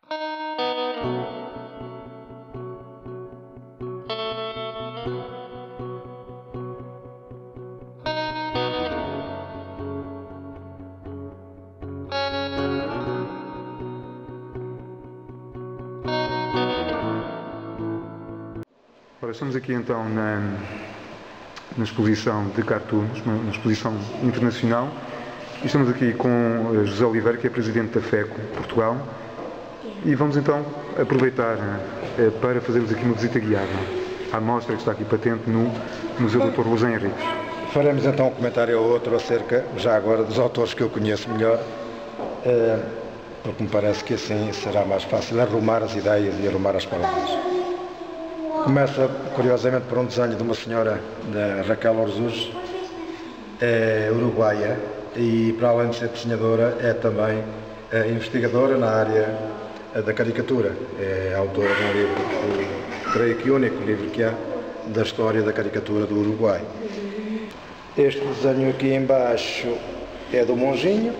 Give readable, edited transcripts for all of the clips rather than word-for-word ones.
Ora, estamos aqui então na exposição de cartoons, uma exposição internacional, e estamos aqui com José Oliveira, que é presidente da FECO Portugal, e vamos então aproveitar para fazermos aqui uma visita guiada à mostra que está aqui patente no Museu Dr. José Henriques. Faremos então um comentário ou outro acerca, já agora, dos autores que eu conheço melhor, porque me parece que assim será mais fácil arrumar as ideias e arrumar as palavras. Começa, curiosamente, por um desenho de uma senhora, da Raquel Orzuz, uruguaia, e para além de ser desenhadora, é também investigadora na área da caricatura. É autora de um livro, creio que o único livro que há, da história da caricatura do Uruguai. Este desenho aqui embaixo é do Monjinho,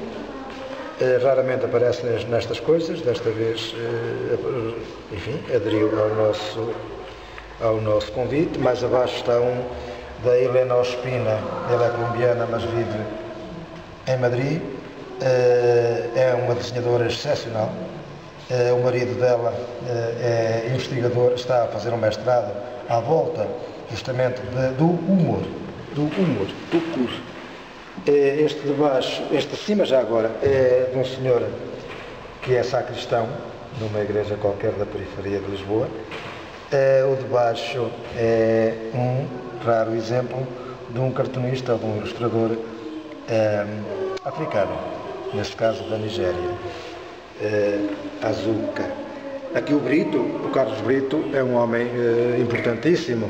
raramente aparece nestas coisas, desta vez, enfim, aderiu ao nosso convite. Mais abaixo está um da Helena Ospina, ela é colombiana, mas vive em Madrid, é uma desenhadora excepcional. O marido dela é investigador, está a fazer um mestrado à volta justamente do humor. Este de baixo, este de cima já agora, é de um senhor que é sacristão numa igreja qualquer da periferia de Lisboa. O de baixo é um raro exemplo de um cartunista, de um ilustrador africano, neste caso da Nigéria, Azuka. Aqui o Carlos Brito, é um homem importantíssimo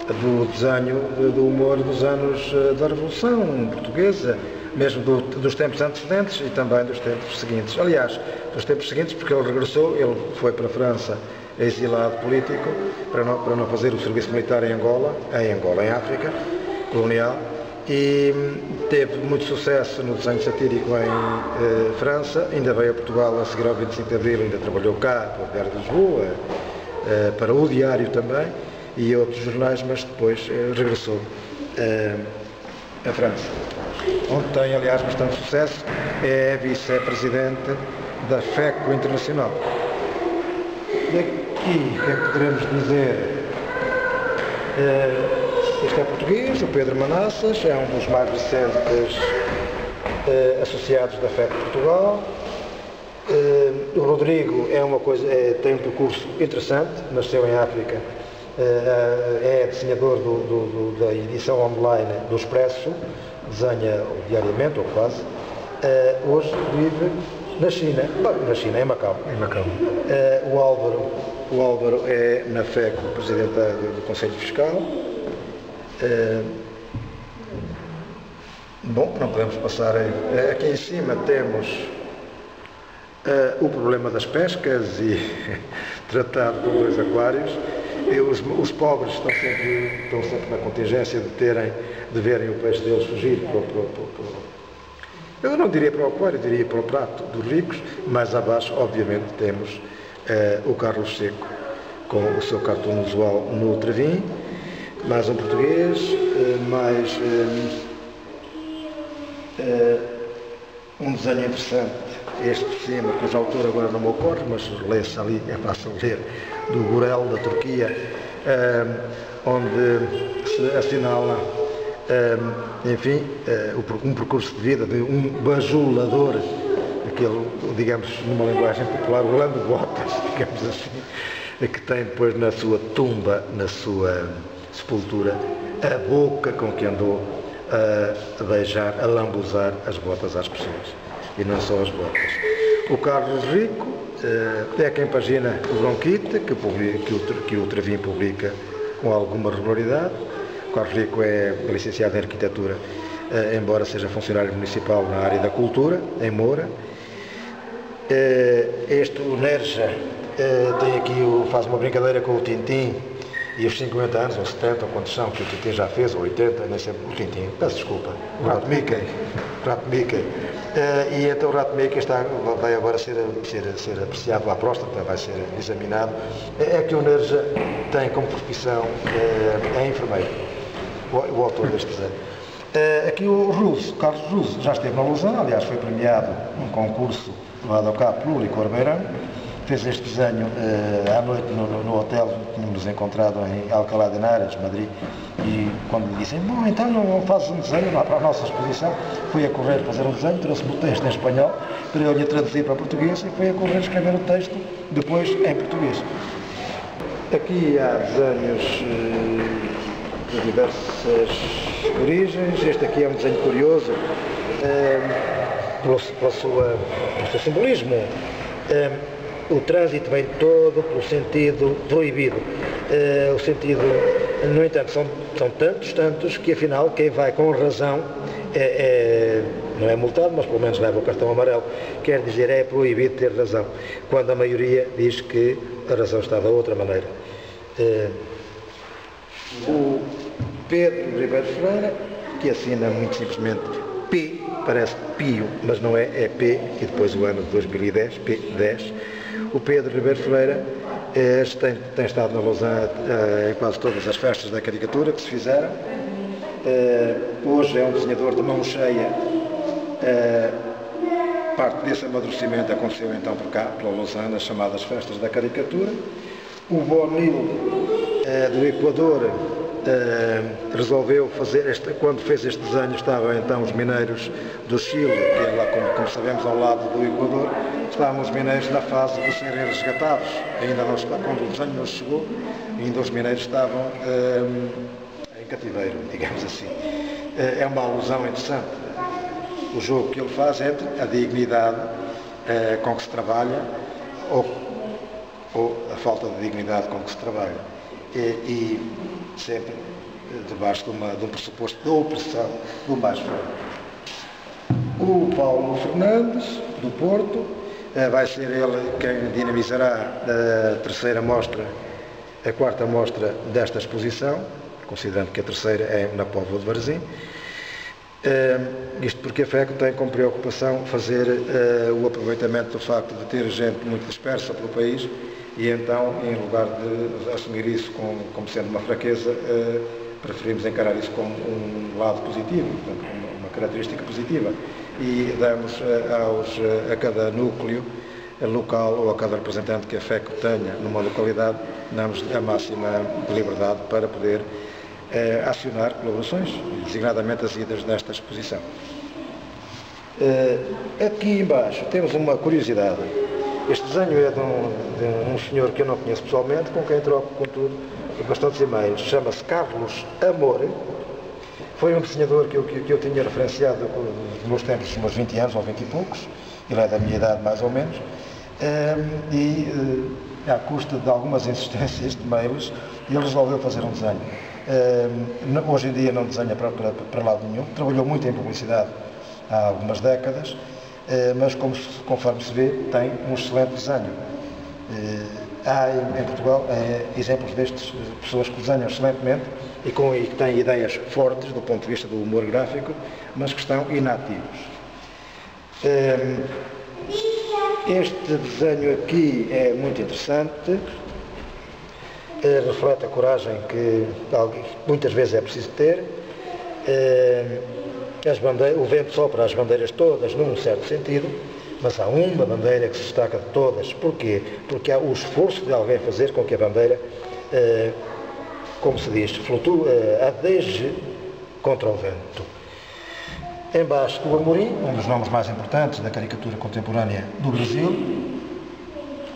do desenho, do humor dos anos da Revolução Portuguesa, mesmo dos tempos antecedentes e também dos tempos seguintes. Aliás, dos tempos seguintes, porque ele regressou, ele foi para a França exilado político para não fazer o serviço militar em Angola, em África colonial, e teve muito sucesso no desenho satírico em França, ainda veio a Portugal a seguir ao 25 de Abril, ainda trabalhou cá para o Diário de Lisboa, para o Diário também, e outros jornais, mas depois regressou à França, onde tem, aliás, bastante sucesso. É vice-presidente da FECO Internacional. Daqui, o que é que poderemos dizer? Este é português, o Pedro Manassas, é um dos mais recentes associados da FECO Portugal. O Rodrigo tem um percurso interessante, nasceu em África, é desenhador da edição online do Expresso, desenha diariamente, ou quase. Hoje vive na China, em Macau. O Álvaro é, na FECO, presidente do Conselho Fiscal. Bom, não podemos passar aqui em cima temos o problema das pescas e tratado com 2 aquários. E os pobres estão sempre na contingência de verem o peixe deles fugir eu não diria para o aquário, diria para o prato dos ricos. Mais abaixo, obviamente, temos o Carlos Seco com o seu cartoon usual no Trevim, mais um português, mais um desenho interessante, este de cima, cujo autor agora não me ocorre, mas lê-se ali, é fácil ler, do Gorel, da Turquia, onde se assinala, enfim, um percurso de vida de um bajulador, aquele, digamos, numa linguagem popular, o lambe-botas, digamos assim, que tem depois na sua tumba, na sua sepultura, a boca com que andou a beijar, a lambuzar as botas às pessoas, e não só as botas. O Carlos Rico é quem pagina o Bronquite, que o Trevim publica com alguma regularidade. O Carlos Rico é licenciado em Arquitetura, embora seja funcionário municipal na área da cultura, em Moura. O Nerja tem aqui, faz uma brincadeira com o Tintim e os 50 anos, ou 70, ou quantos são, que o Tintim já fez, ou 80, nem sei, o Tintim, peço desculpa, o Rato Mickey, E então o rato meio que vai agora ser apreciado à próstata, vai ser examinado. É que o Nerja tem como profissão é enfermeiro, o autor deste desenho. Aqui o Carlos Ruse, já esteve na Lausanne, aliás foi premiado num concurso levado ao cabo pelo Licor Beirão. Fez este desenho à noite no hotel que tínhamos encontrado em Alcalá de Henares, Madrid, e quando lhe dissem, bom, então não fazes um desenho lá para a nossa exposição, foi a correr fazer um desenho, trouxe-me o texto em espanhol, para eu lhe traduzir para português, e foi a correr escrever o texto, depois em português. Aqui há desenhos de diversas origens. Este aqui é um desenho curioso, pelo seu simbolismo. O trânsito vem todo pelo sentido proibido. O sentido, no entanto, são tantos, que afinal quem vai com razão não é multado, mas pelo menos leva o cartão amarelo. Quer dizer, é proibido ter razão, quando a maioria diz que a razão está da outra maneira. O Pedro Ribeiro Freire, que assina muito simplesmente P, parece Pio, mas não é P, e depois o ano de 2010, P10. O Pedro Ribeiro Freire tem estado na Lausanne em quase todas as festas da caricatura que se fizeram. Hoje é um desenhador de mão cheia. Parte desse amadurecimento aconteceu então por cá, pela Lausanne, as chamadas festas da caricatura. O Bonil do Equador resolveu fazer, quando fez este desenho estavam então os mineiros do Chile, que é lá, como sabemos, ao lado do Equador, estavam os mineiros na fase de serem resgatados. Ainda não, quando o desenho nos chegou, ainda os mineiros estavam em cativeiro, digamos assim. É uma alusão interessante. O jogo que ele faz entre a dignidade com que se trabalha ou a falta de dignidade com que se trabalha. E sempre debaixo de um pressuposto de opressão do mais fraco. O Paulo Fernandes, do Porto, vai ser ele quem dinamizará a quarta mostra desta exposição, considerando que a terceira é na Póvoa de Varzim. Isto porque a FECO tem como preocupação fazer o aproveitamento do facto de ter gente muito dispersa pelo país, e então, em lugar de assumir isso como sendo uma fraqueza, preferimos encarar isso como um lado positivo, portanto, uma característica positiva, e damos a cada núcleo local ou a cada representante que a FECO tenha numa localidade, damos a máxima liberdade para poder acionar colaborações, designadamente as idas nesta exposição. Aqui embaixo temos uma curiosidade. Este desenho é de um senhor que eu não conheço pessoalmente, com quem troco, contudo, bastantes e-mails. Chama-se Carlos Amor. Foi um desenhador que eu tinha referenciado nos meus tempos, dos meus 20 anos ou 20 e poucos. Ele é da minha idade, mais ou menos. À custa de algumas insistências de e-mails, ele resolveu fazer um desenho. Hoje em dia não desenha para lado nenhum. Trabalhou muito em publicidade há algumas décadas. Mas, conforme se vê, tem um excelente desenho. Há em Portugal exemplos destes, pessoas que desenham excelentemente e que têm ideias fortes do ponto de vista do humor gráfico, mas que estão inativos. Este desenho aqui é muito interessante, reflete a coragem que muitas vezes é preciso ter. O vento sopra as bandeiras todas num certo sentido, mas há uma bandeira que se destaca de todas. Porquê? Porque há o esforço de alguém fazer com que a bandeira, como se diz, flutua, adeje contra o vento. Embaixo do Amorim, um dos nomes mais importantes da caricatura contemporânea do Brasil,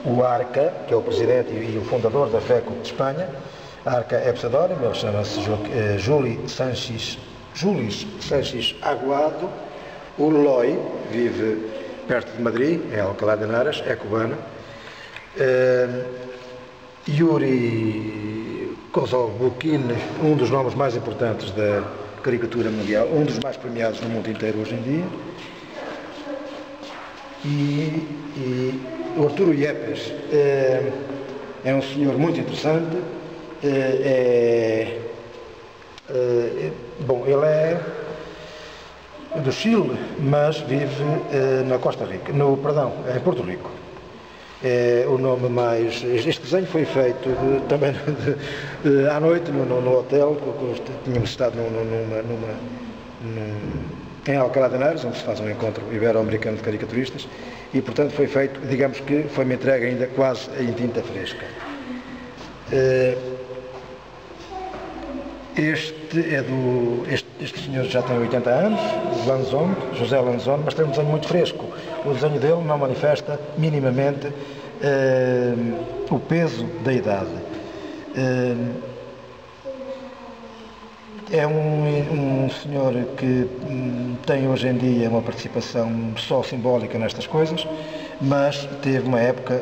o Arca, que é o presidente e o fundador da FECO de Espanha. A Arca é pseudónimo, ele chama-se Julis Sanches Aguado. O Loi vive perto de Madrid, em Alcalá de Henares, é cubano. Yuri Kozolbukin, um dos nomes mais importantes da caricatura mundial, um dos mais premiados no mundo inteiro hoje em dia. E o Arturo Yepes é um senhor muito interessante. Bom, ele do Chile, mas vive na Costa Rica, em Porto Rico. É o nome mais... Este desenho foi feito também à noite no hotel, porque tínhamos estado em Alcalá de Henares, onde se faz um encontro ibero-americano de caricaturistas, e portanto foi feito, digamos que foi-me entregue ainda quase em tinta fresca. Este senhor já tem 80 anos, Lanzon, José Lanzon, mas tem um desenho muito fresco. O desenho dele não manifesta minimamente o peso da idade. É um senhor que tem hoje em dia uma participação só simbólica nestas coisas, mas teve uma época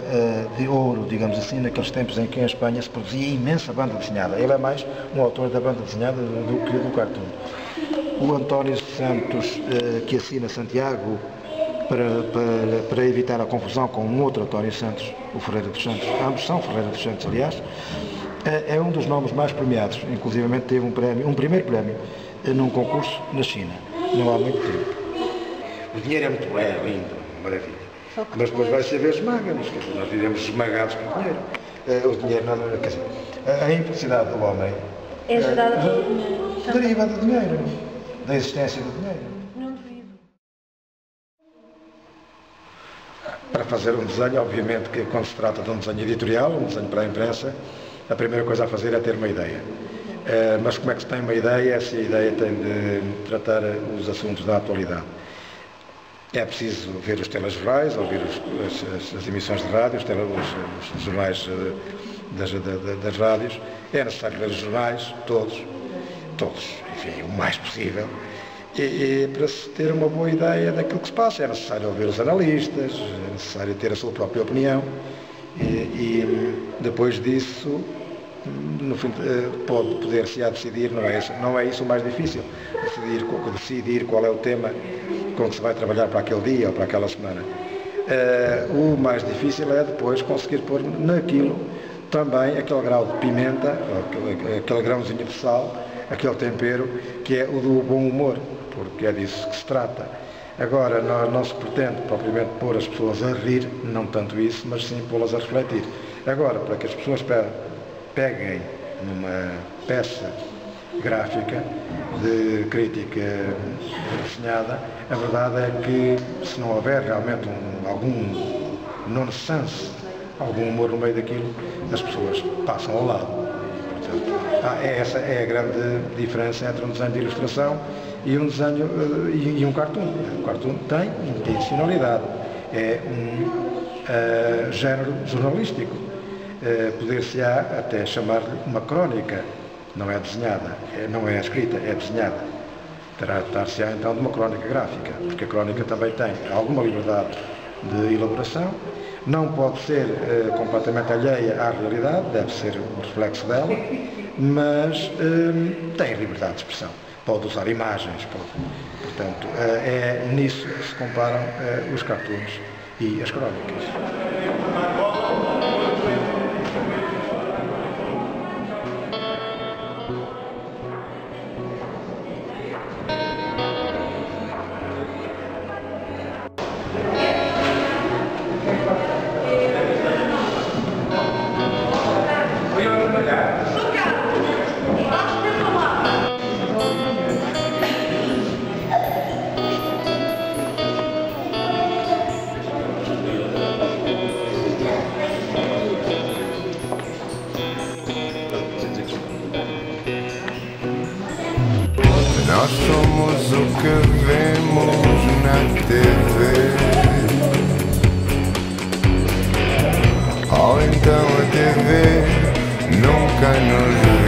de ouro, digamos assim, naqueles tempos em que em Espanha se produzia imensa banda desenhada. Ele é mais um autor da banda desenhada do que do cartoon. O António Santos, que assina Santiago, para evitar a confusão com um outro António Santos, o Ferreira dos Santos, ambos são Ferreira dos Santos, aliás, é um dos nomes mais premiados. Inclusivamente teve um primeiro prémio num concurso na China, não há muito tempo. O dinheiro é muito lindo, maravilha. Mas depois vai ser ver esmaga-nos, nós vivemos esmagados pelo dinheiro. O dinheiro, quer dizer, a infelicidade do homem é gerada pelo dinheiro. Deriva do dinheiro, da existência do dinheiro. Não duvido. Para fazer um desenho, obviamente que quando se trata de um desenho editorial, um desenho para a imprensa, a primeira coisa a fazer é ter uma ideia. Mas como é que se tem uma ideia se a ideia tem de tratar os assuntos da atualidade? É preciso ver os telejornais, ouvir as emissões de rádio, os jornais das rádios. É necessário ler os jornais, todos, enfim, o mais possível. E para se ter uma boa ideia daquilo que se passa, é necessário ouvir os analistas, é necessário ter a sua própria opinião. E depois disso, no fim, pode poder-se a decidir, não é isso o mais difícil, decidir qual é o tema com que se vai trabalhar para aquele dia ou para aquela semana. O mais difícil é depois conseguir pôr naquilo também aquele grau de pimenta, aquele grãozinho de sal, aquele tempero que é o do bom humor, porque é disso que se trata. Agora, não se pretende propriamente pôr as pessoas a rir, não tanto isso, mas sim pô-las a refletir. Agora, para que as pessoas peguem numa peça gráfica de crítica desenhada, a verdade é que se não houver realmente algum nonsense, algum humor no meio daquilo, as pessoas passam ao lado. Portanto, essa é a grande diferença entre um desenho de ilustração e um desenho e um cartoon. O cartoon tem intencionalidade, é um género jornalístico. Poder-se-á até chamar-lhe uma crónica, não é desenhada, não é escrita, é desenhada. Tratar-se-á então de uma crónica gráfica, porque a crónica também tem alguma liberdade de elaboração, não pode ser completamente alheia à realidade, deve ser um reflexo dela, mas tem liberdade de expressão, pode usar imagens, portanto, é nisso que se comparam os cartoons e as crónicas. Nós somos o que vemos na TV, ou então a TV nunca nos